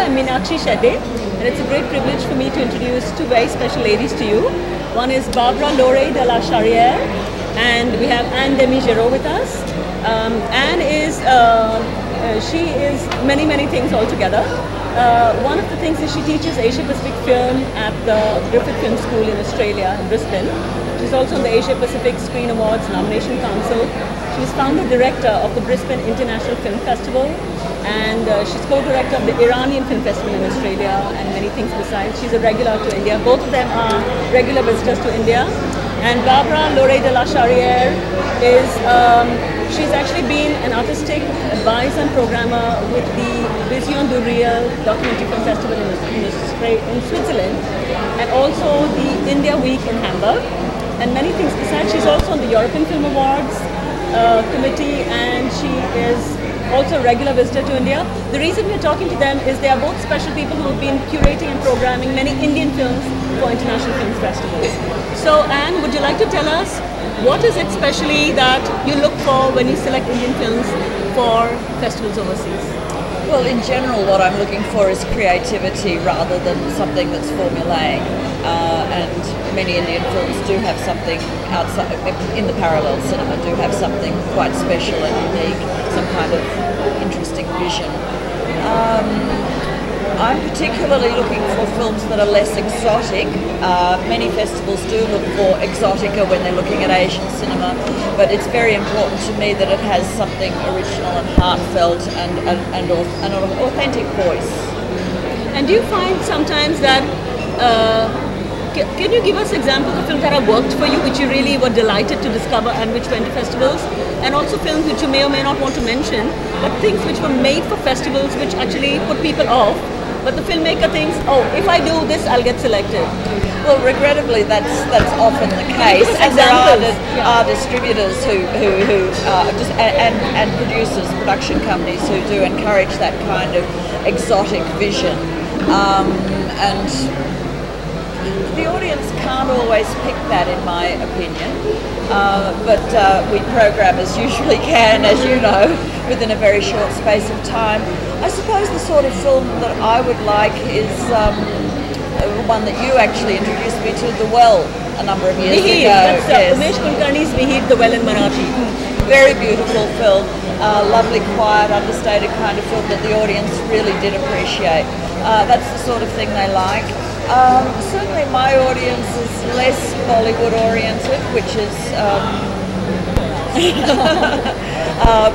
I'm Meenakshi Shedde, and it's a great privilege for me to introduce two very special ladies to you. One is Lorey de Lacharriere, and we have Demy Geroe with us. She is many things altogether. One of the things is she teaches Asia Pacific film at the Griffith Film School in Australia, in Brisbane. She's also on the Asia Pacific Screen Awards Nomination Council. She's founder director of the Brisbane International Film Festival, and she's co-director of the Iranian Film Festival in Australia and many things besides. She's a regular to India. Both of them are regular visitors to India. And Lorey de Lacharriere is, she's actually been an artistic advisor and programmer with the Visions du Réel documentary film festival in Switzerland, and also the India Week in Hamburg, and many things besides. She's also on the European Film Awards committee, and she is also a regular visitor to India. The reason we're talking to them is they are both special people who have been curating and programming many Indian films for international film festivals. So Anne, would you like to tell us what is it specially that you look for when you select Indian films for festivals overseas? Well, in general, what I'm looking for is creativity rather than something that's formulaic. And many Indian films do have something outside, in the parallel cinema, do have something quite special and unique, some kind of interesting vision. I'm particularly looking for films that are less exotic. Many festivals do look for exotica when they're looking at Asian cinema, but it's very important to me that it has something original and heartfelt and an authentic voice. And do you find sometimes that, can you give us examples of films that have worked for you, which you really were delighted to discover and which went to festivals? And also films which you may or may not want to mention, but things which were made for festivals which actually put people off, but the filmmaker thinks, oh, if I do this, I'll get selected. Well, regrettably, that's often the case, and there are distributors who and producers, production companies who do encourage that kind of exotic vision, and the audience can't always pick that, in my opinion, but we programmers usually can, as you know, within a very short space of time. I suppose the sort of film that I would like is one that you actually introduced me to, The Well, a number of years ago. That's Umesh Kulkarni's Vihir, The Well in Marathi. Very beautiful film, lovely, quiet, understated kind of film that the audience really did appreciate. That's the sort of thing they like. Certainly my audience is less Bollywood oriented, which is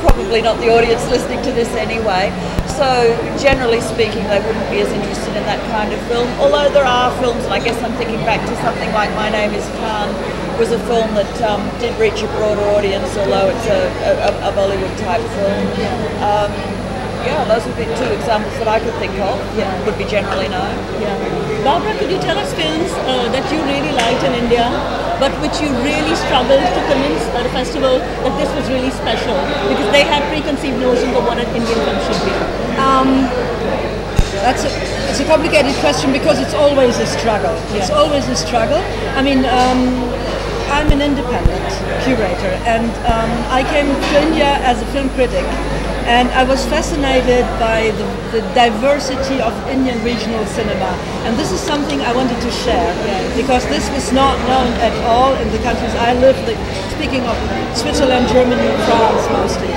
probably not the audience listening to this anyway. So generally speaking, they wouldn't be as interested in that kind of film. Although there are films, and I guess I'm thinking back to something like My Name is Khan, was a film that did reach a broader audience, although it's a Bollywood type film. Yeah, those would be two examples that I could think of. Yeah, would be generally known. Yeah. Barbara, could you tell us films that you really liked in India, but which you really struggled to convince at a festival that this was really special, because they have preconceived notions of what an Indian film should be? It's a complicated question because it's always a struggle. Yeah. It's always a struggle. I mean, I'm an independent curator, and I came to India as a film critic. And I was fascinated by the diversity of Indian regional cinema. And this is something I wanted to share, because this was not known at all in the countries I lived, speaking of Switzerland, Germany, France mostly.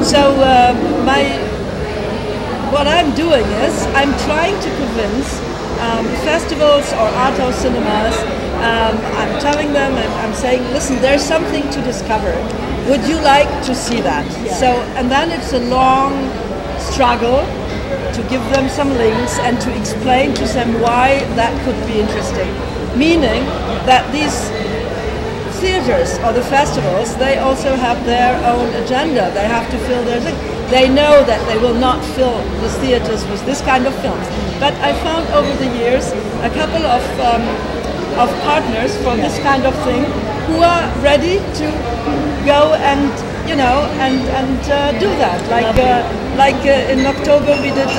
So what I'm doing is I'm trying to convince festivals or art house cinemas. I'm telling them, I'm saying, listen, there's something to discover. Would you like to see that? Yeah. So, and then it's a long struggle to give them some links and to explain to them why that could be interesting. Meaning that these theaters or the festivals, they also have their own agenda. They have to fill their thing. They know that they will not fill the theaters with this kind of films. But I found over the years a couple of partners for this kind of thing who are ready to go and do that. Like in October we did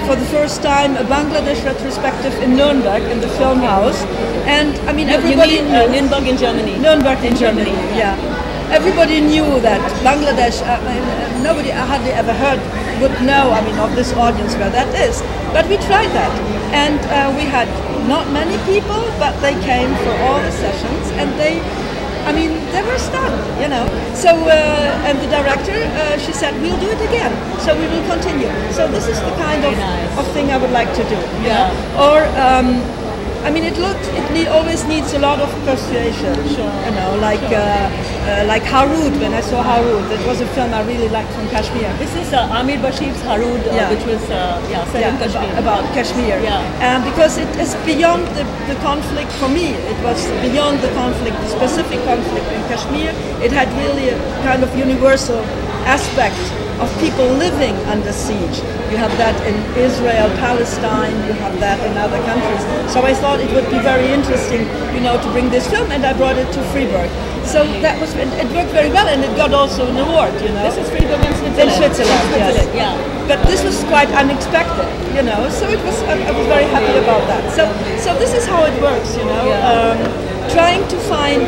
for the first time a Bangladesh retrospective in Nuremberg in the film house, and I mean everybody. You mean Nuremberg in Germany? Nuremberg in Germany, yeah. everybody knew that Bangladesh, nobody hardly ever would know, of this audience where that is. But we tried that, and we had not many people, but they came for all the sessions, and they were stunned, So, and the director, she said, we'll do it again, so we will continue. So this is the kind of thing I would like to do. Yeah. Or, it always needs a lot of persuasion. Sure. Like Harood. When I saw Harood, that was a film I really liked from Kashmir. This is Amir Bashir's Harood, which was set in Kashmir. About Kashmir. Yeah. Because it is beyond the conflict. For me, it was beyond the conflict, the specific conflict in Kashmir. It had really a kind of universal aspect of people living under siege. You have that in Israel, Palestine, you have that in other countries. So I thought it would be very interesting, to bring this film, and I brought it to Freiburg. So that was, it worked very well, and it got also an award, This is Freiburg in Switzerland. In Switzerland, yes. Yeah. But this was quite unexpected, so it was, I was very happy about that. So this is how it works, trying to find,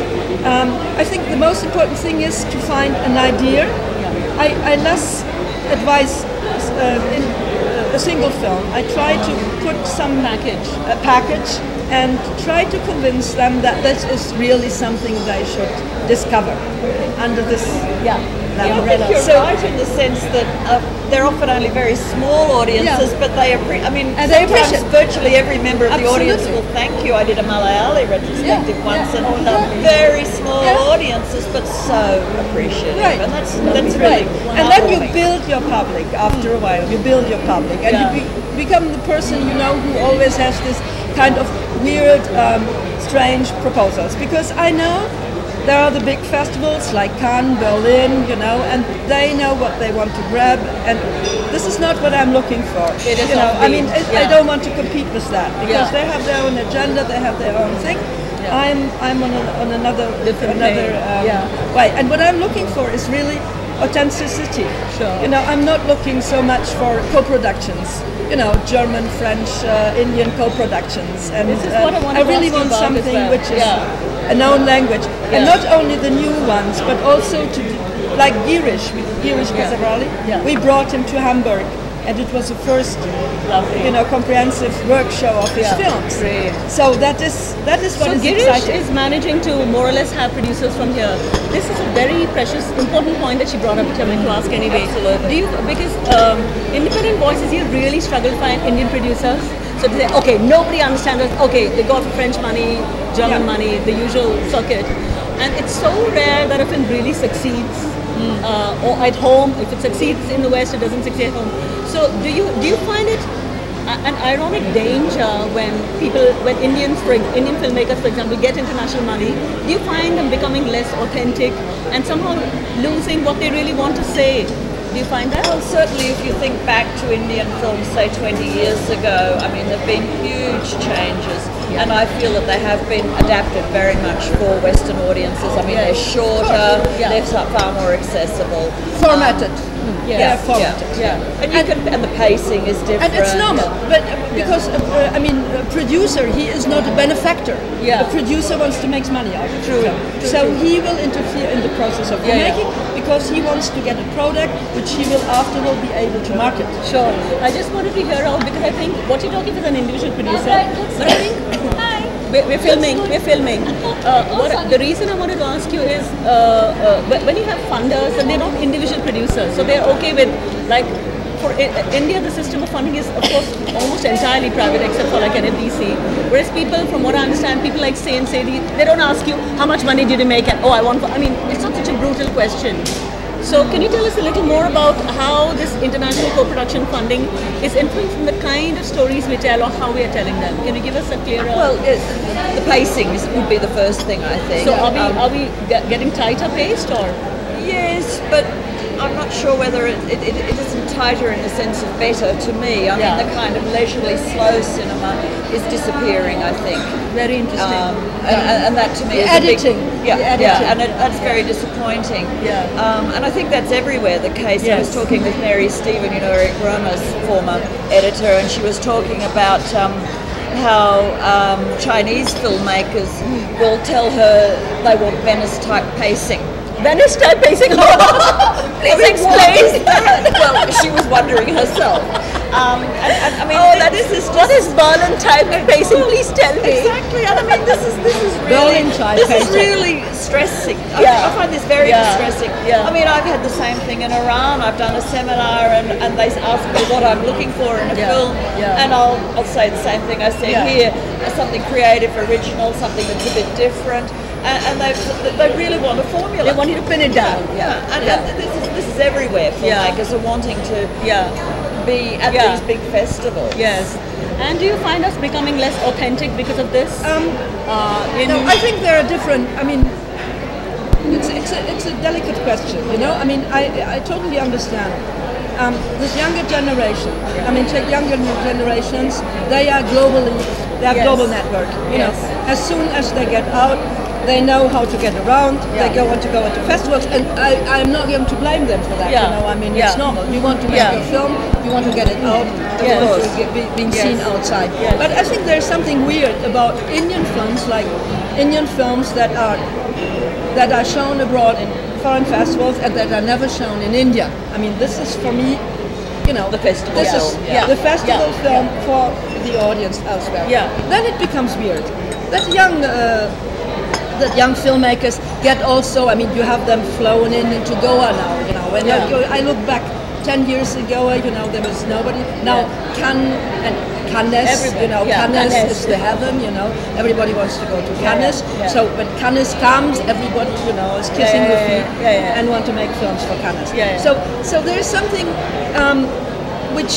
I think the most important thing is to find an idea. I less advise in a single film. I try to put some package and try to convince them that this is really something they should discover under this I think you're right in the sense that they're often only very small audiences, but they sometimes virtually every member of the audience will thank you. I did a Malayali retrospective once, and very small audiences, but so appreciative, and that's really. And then you build your public after a while. You build your public, and you become the person who always has this kind of weird, strange proposals. Because I know there are the big festivals like Cannes, Berlin, and they know what they want to grab, and this is not what I'm looking for. It is I don't want to compete with that, because they have their own agenda, they have their own thing. I'm on another way, and what I'm looking for is really authenticity. Sure. I'm not looking so much for co-productions. German, French, Indian co-productions, and this is what I really want something which is a known language, and not only the new ones, but also to like Girish Kasavrali. We brought him to Hamburg, and it was the first, comprehensive work show of his films. Great. So that is what is Girish exciting. is managing to more or less have producers from here. This is a very precious, important point that she brought up, which I meant to ask anyway. Absolutely. Because independent voices here really struggle to find Indian producers. So they say, okay, nobody understands us. Okay, they got French money, German money, the usual circuit. And it's so rare that if it really succeeds, or at home, if it succeeds in the West, it doesn't succeed at home. So do you find it an ironic danger when Indian filmmakers, for example, get international money? Do you find them becoming less authentic and somehow losing what they really want to say? Do you find that? Well, certainly if you think back to Indian films, say 20 years ago, there have been huge changes, and I feel that they have been adapted very much for Western audiences. They're shorter, they're far more accessible. Formatted. And the pacing is different. And it's normal, but because a producer, he is not a benefactor. A producer wants to make money out of it. So he will interfere in the process of making, because he wants to get a product which he will afterward be able to market. Sure. I just wanted to hear out, because I think what you're talking is an individual producer, but I think we're filming. The reason I wanted to ask you is when you have funders, and they're not individual producers, so they're okay with, like, for India, the system of funding is, of course, almost entirely private, except for like an FDC. Whereas people, from what I understand, people like Say and Sadie, they don't ask you how much money did you make, and it's not such a brutal question. So can you tell us a little more about how this international co-production funding is influencing the kind of stories we tell, or how we are telling them? Can you give us a clearer... Well, the pacing would be the first thing, I think. So are we getting tighter paced, or...? Yes, but I'm not sure whether it isn't tighter in the sense of better to me. The kind of leisurely slow cinema is disappearing, I think. Very interesting. And that to me is editing. And that's very disappointing. And I think that's everywhere the case. I was talking with Mary Stephen, Eric Romer's former editor, and she was talking about how Chinese filmmakers will tell her they want Venice-type pacing. Venice type pacing. Please explain. Well, she was wondering herself. And I mean, that is just, what is Berlin type pacing? Please tell me. Exactly, and I mean, this is Berlin type this is pacing. really stressing. Yeah. I find this very distressing. Yeah. I mean, I've had the same thing in Iran. I've done a seminar, and they ask me what I'm looking for in a film, and I'll say the same thing I said here: something creative, original, something that's a bit different. And they really want a formula. They want you to pin it down. And this is everywhere. Filmmakers are wanting to be at these big festivals. Yes. And do you find us becoming less authentic because of this? No, I think there are different. I mean, it's a delicate question. You know, I mean, I totally understand. This younger generation. I mean, take younger generations. They are globally. They have global network. You know, as soon as they get out, they know how to get around. They want to go into festivals, and I'm not going to blame them for that. You know, I mean, it's normal. You want to make a film, you want to get it out, you want to be seen outside. But I think there's something weird about Indian films, like Indian films that are shown abroad in foreign festivals and that are never shown in India. I mean, this is for me, you know, the festival. This is the festival film for the audience elsewhere. Then it becomes weird. That young filmmakers get also, I mean, you have them flown into Goa now, you know. When I look back 10 years ago, you know, there was nobody. Now Cannes and Cannes, you know, Cannes is the heaven, you know. Everybody wants to go to Cannes. So when Cannes comes, everybody, you know, is kissing your feet and want to make films for Cannes. So there's something which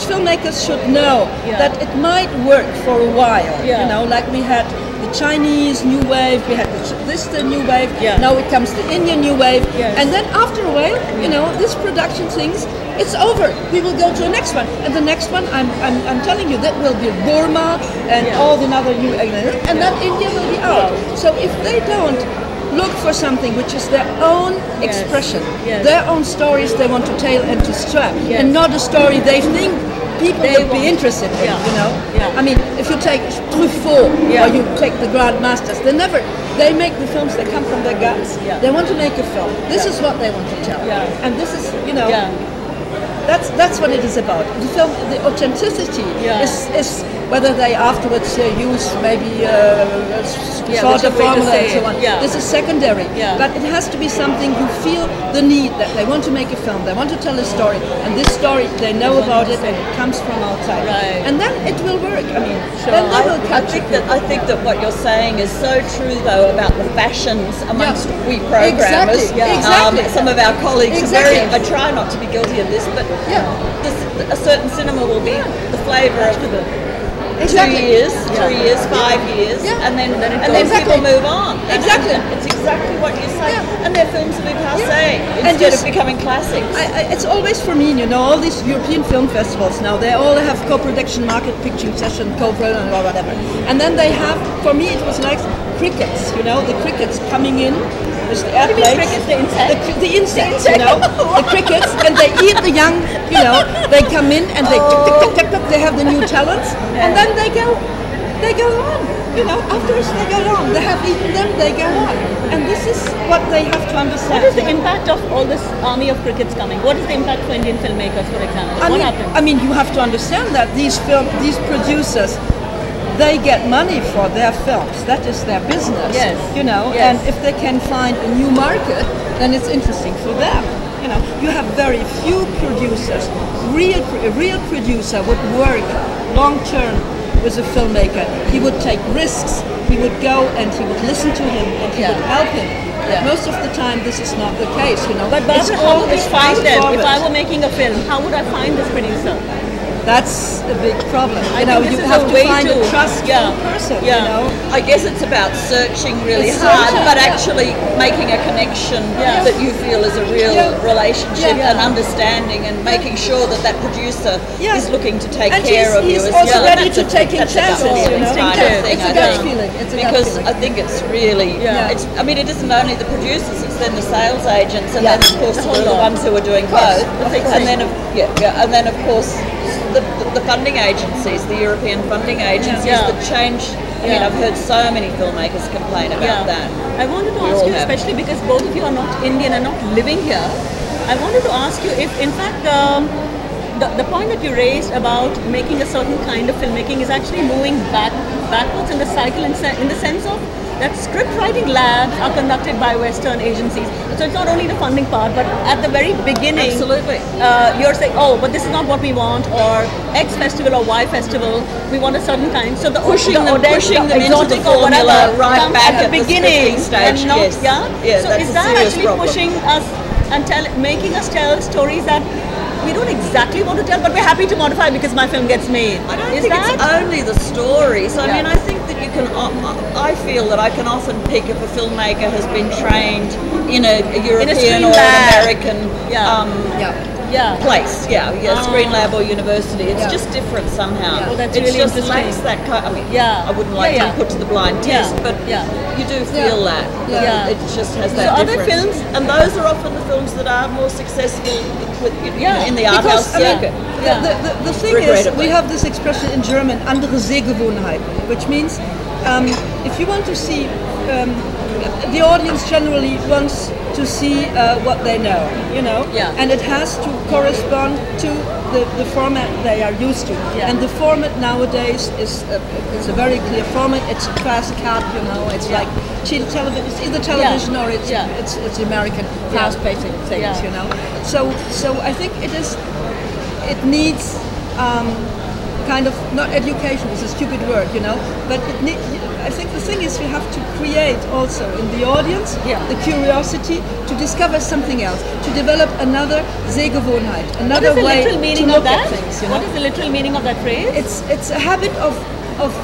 filmmakers should know that it might work for a while. You know, like we had the Chinese new wave, we had the new wave, now it comes the Indian new wave, and then after a while, you know, this production things, it's over. We will go to the next one, and the next one, I'm telling you, that will be Burma and all the other new, and then India will be out. So if they don't look for something which is their own expression, their own stories they want to tell and to strap, and not a story they think people would be interested in, you know. I mean, if you take Truffaut or you take the Grand Masters, they make the films that come from their guts. They want to make a film. This is what they want to tell, and this is, you know, that's what it is about. The film, the authenticity is whether they afterwards use maybe sort of formula and so on. This is secondary, but it has to be something you feel the need that they want to make a film, they want to tell a story, and this story they know about it and it comes from outside, and then it will work. I mean, then they will catch it. I think that what you're saying is so true, though, about the fashions amongst we programmers. Exactly. Some of our colleagues are very. I try not to be guilty of this, but a certain cinema will be the flavour of 2 years, 3 years, 5 years, and then people move on. Exactly. It's exactly what you say. And their films will be passé instead of becoming classics. It's always for me, you know, all these European film festivals now, they all have co-production, market picture session, co-production or whatever. And then they have, for me it was like crickets, you know, the crickets coming in. The airplanes, the insects, you know, the crickets, and they eat the young, you know, they come in and they tick, they have the new talents, and then they go on, you know, afterwards they go on, they have eaten them, they go on, and this is what they have to understand. What is the impact of all this army of crickets coming? What is the impact for Indian filmmakers, for example? What happens? I mean, you have to understand that these producers, they get money for their films. That is their business, you know. And if they can find a new market, then it's interesting for them. You know, you have very few producers. A real producer would work long term with a filmmaker. He would take risks. He would go and he would listen to him and he would help him. Most of the time, this is not the case. You know, but Barbara, how would I find them? If I were making a film, how would I find this producer? That's a big problem. You know, you have to find a trustful person. You know, I guess it's about searching really hard, but actually making a connection that you feel is a real relationship and understing, and making sure that that producer is looking to take care of you as well. He's also ready to take chances. It's a gut feeling. Because I think it's really. It's, I mean, it isn't only the producers; it's then the sales agents, and then of course the ones who are doing both, and then of course. The funding agencies, the European funding agencies that change I mean, I've heard so many filmmakers complain about that. I wanted to We ask all you, have. especially because both of you are not Indian and not living here, I wanted to ask you if, in fact, the point that you raised about making a certain kind of filmmaking is actually moving backwards in the cycle in the sense of that script writing labs are conducted by Western agencies. So it's not only the funding part, but at the very beginning, Absolutely. You're saying, oh, but this is not what we want, or X festival or Y festival, we want a certain kind. So the Pushing them into exotic the or whatever formula right comes back at at the the beginning scripting stage, and not, yes. Yeah, so that's is a that serious actually problem. pushing us and making us tell stories that we don't exactly want to tell, but we're happy to modify because my film gets made? I don't think it's only the stories. I mean, I think that you can. I feel that I can often pick if a filmmaker has been trained in a European or an American place. Screen lab or university. It's just different somehow. Well, that's it really just interesting. lacks that kind. I mean, I wouldn't like to be put to the blind test, but you do feel that. It just has that so difference. other films, and those are often the films that are more successful in the art house circuit. The thing is, we have this expression in German, andere Sehgewohnheiten, which means if you want to see, the audience generally wants to see what they know, and it has to correspond to the format they are used to. And the format nowadays is a very clear format. It's a fast cut, it's like television. It's either television or it's American fast-paced things, So I think it needs kind of, not education is a stupid word, but I think the thing is we have to create also in the audience the curiosity to discover something else, to develop another Sehgewohnheit, another way to look at things. What is the literal meaning of that phrase? It's a habit of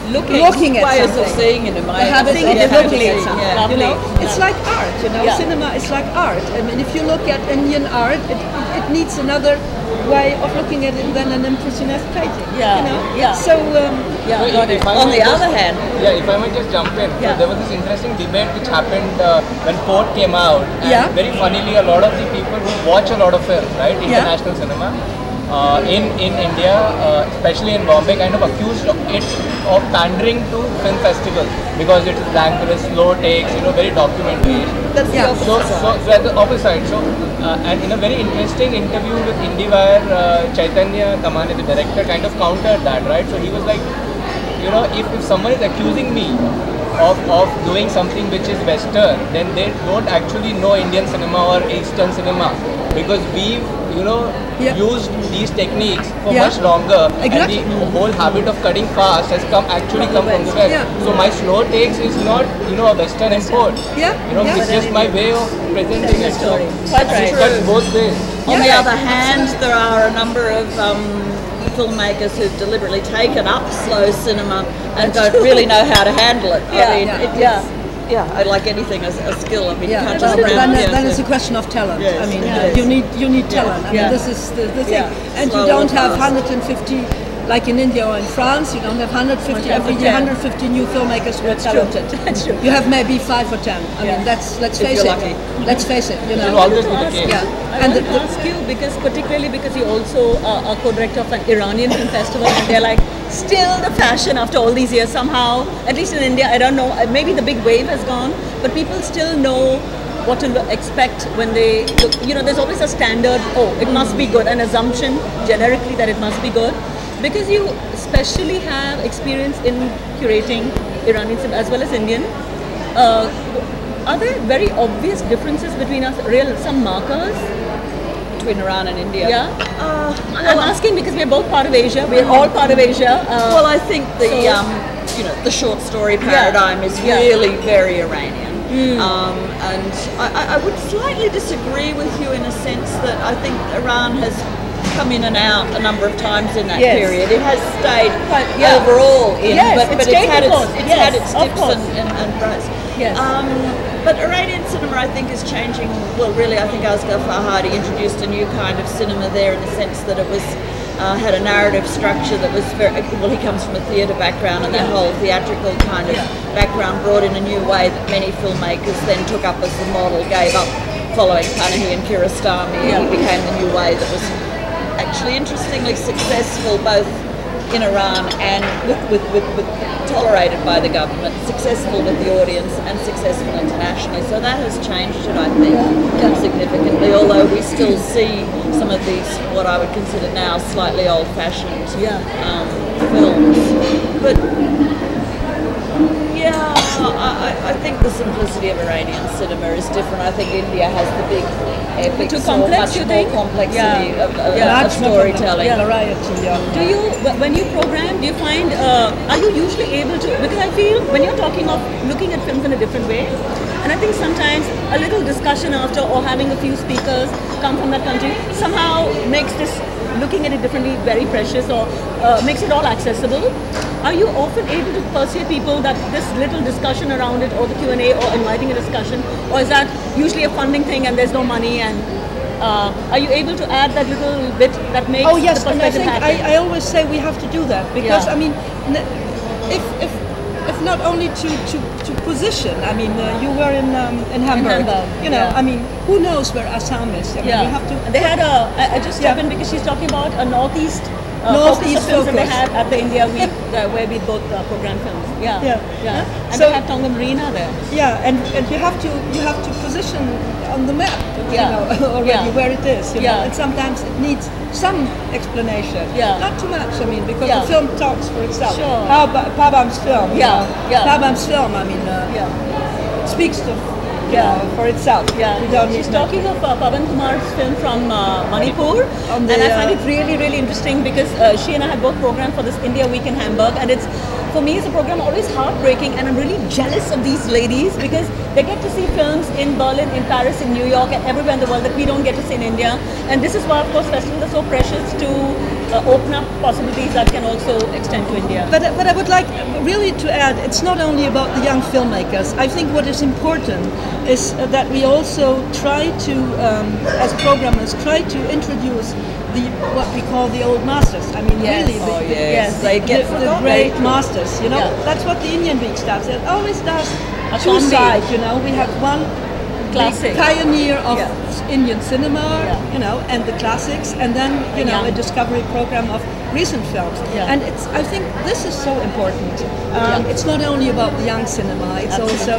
looking at ways something. of seeing it, in my The habit of looking at something. Lovely. It's like art, Cinema is like art. I mean, if you look at Indian art, it needs another way of looking at it than an impressionist painting. So on the other hand, if I might just jump in, so there was this interesting debate which happened when Port came out, and very funnily, a lot of the people who watch a lot of film, right, international cinema, in India, especially in Bombay, kind of accused it of pandering to film festivals because it is glamorous, slow takes, very documentary. that's the opposite side. So at the opposite side. So and in a very interesting interview with IndieWire, Chaitanya Kamane, the director, kind of countered that, right? So he was like, if someone is accusing me of doing something which is Western, then they don't actually know Indian cinema or Eastern cinema, because we've used these techniques for much longer, Exactly. and the whole habit of cutting fast has come from the West. So my slow takes is not a Western import. It's just my way of presenting it. So Quite right. it cuts both ways. On the other hand, there are a number of filmmakers who've deliberately taken up slow cinema and don't really know how to handle it. Like anything, a skill. I mean, you can't just then it's a question of talent. Yes. I mean, you need talent. I mean, this is the thing. And you don't have 150 like in India or in France. You don't have 150 every year. 150 new filmmakers who are talented. That's true. You have maybe 5 or 10. I mean, let's face you're it. lucky. Let's face it. It will always be the case. I want to ask you, particularly because you also are co-director of an Iranian film festival, and they're like still the fashion after all these years somehow, at least in India. I don't know, maybe the big wave has gone, but people still know what to expect when they look. There's always a standard, it must be good, an assumption generically that it must be good. Because you especially have experience in curating Iranian cinema as well as Indian, are there very obvious differences between us, some markers? between Iran and India. I'm asking because we're both part of Asia. We're all part of Asia. Well, I think the short story paradigm is really very Iranian. And I would slightly disagree with you in a sense that I think Iran has come in and out a number of times in that period. It has stayed overall in, but it's had its dips and rise. But Iranian cinema, I think, is changing. Well, really, I think Asghar Farhadi introduced a new kind of cinema there in the sense that it was had a narrative structure that was very, well, he comes from a theatre background, and that whole theatrical kind of background brought in a new way that many filmmakers then took up as the model, gave up following Panahi and Kiarostami. He became the new way that was actually interestingly successful both in Iran and with tolerated by the government, successful with the audience and successful internationally. So that has changed it, I think, significantly, although we still see some of these, what I would consider now, slightly old-fashioned films. But yeah, I think the simplicity of Iranian cinema is different. I think India has the big epics, Too complex, much more complexity of storytelling. Variety, Do you, when you program, do you find, are you usually able to, because I feel when you're talking of looking at films in a different way, and I think sometimes a little discussion after or having a few speakers come from that country somehow makes this looking at it differently very precious, or makes it all accessible. Are you often able to persuade people that this little discussion around it, or the Q&A, or inviting a discussion, or is that usually a funding thing and there's no money, and are you able to add that little bit that makes oh yes, the and I perspective think happen? I always say we have to do that, because I mean, if not only to position, I mean, you were in Hamburg, you know, I mean, who knows where Assam is? I mean, you have to. They had I just step in because she's talking about a northeast Northeast films that they focus. had at the India Week, where we both program films. And So- they had Tonga Marina there. Yeah, and you have to position on the map, you know, already where it is. You know, and sometimes it needs some explanation. Not too much. I mean, because the film talks for itself. Sure. How Pabam's film? you know, Pabam's film. I mean, speaks to. For itself. We don't She's need talking of Pavan Kumar's film from Manipur, and I find it really, really interesting because she and I had both programmed for this India Week in Hamburg, and it's, for me, it's a program always heartbreaking, and I'm really jealous of these ladies because they get to see films in Berlin, in Paris, in New York, and everywhere in the world that we don't get to see in India. And this is why, of course, festivals are so precious to open up possibilities that can also extend to India. But I would like really to add, it's not only about the young filmmakers. I think what is important is that we also try to, as programmers, try to introduce what we call the old masters. I mean, really, the great masters. You know, that's what the Indian Week does. It always does two sides. You know, we have one classic pioneer of Indian cinema, you know, and the classics, and then you know a discovery program of recent films. And it's, I think this is so important. It's not only about the young cinema; it's also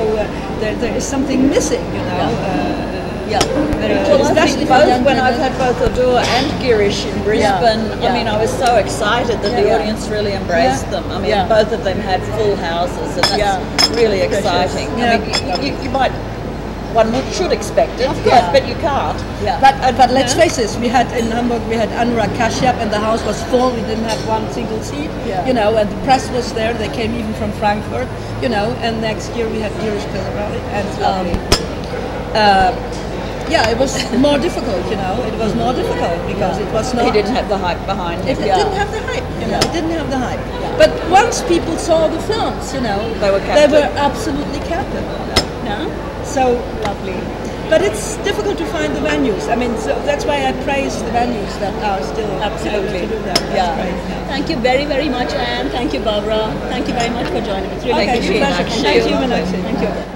there is something missing, you know. Especially when I've had both Odur and Girish in Brisbane. I mean, I was so excited that the audience really embraced them. I mean, both of them had full houses, and that's really exciting. I mean, you might. One should expect it, but you can't. But let's face it, we had in Hamburg, we had Anurag Kashyap, and the house was full. We didn't have one single seat, you know, and the press was there. They came even from Frankfurt, you know. And next year we had Girish Pillarali, and it was more difficult, you know. It was more difficult because it was not. He didn't have the hype behind him. It didn't have the hype, you know. It didn't have the hype. But once people saw the films, you know, they were absolutely captive. So lovely. But it's difficult to find the venues. I mean, so that's why I praise the venues that are still absolutely to do that. That's great. Thank you very, very much, Anne. Thank you, Barbara. Thank you very much for joining us. Really appreciate it. Thank you, Meenakshi. Thank you.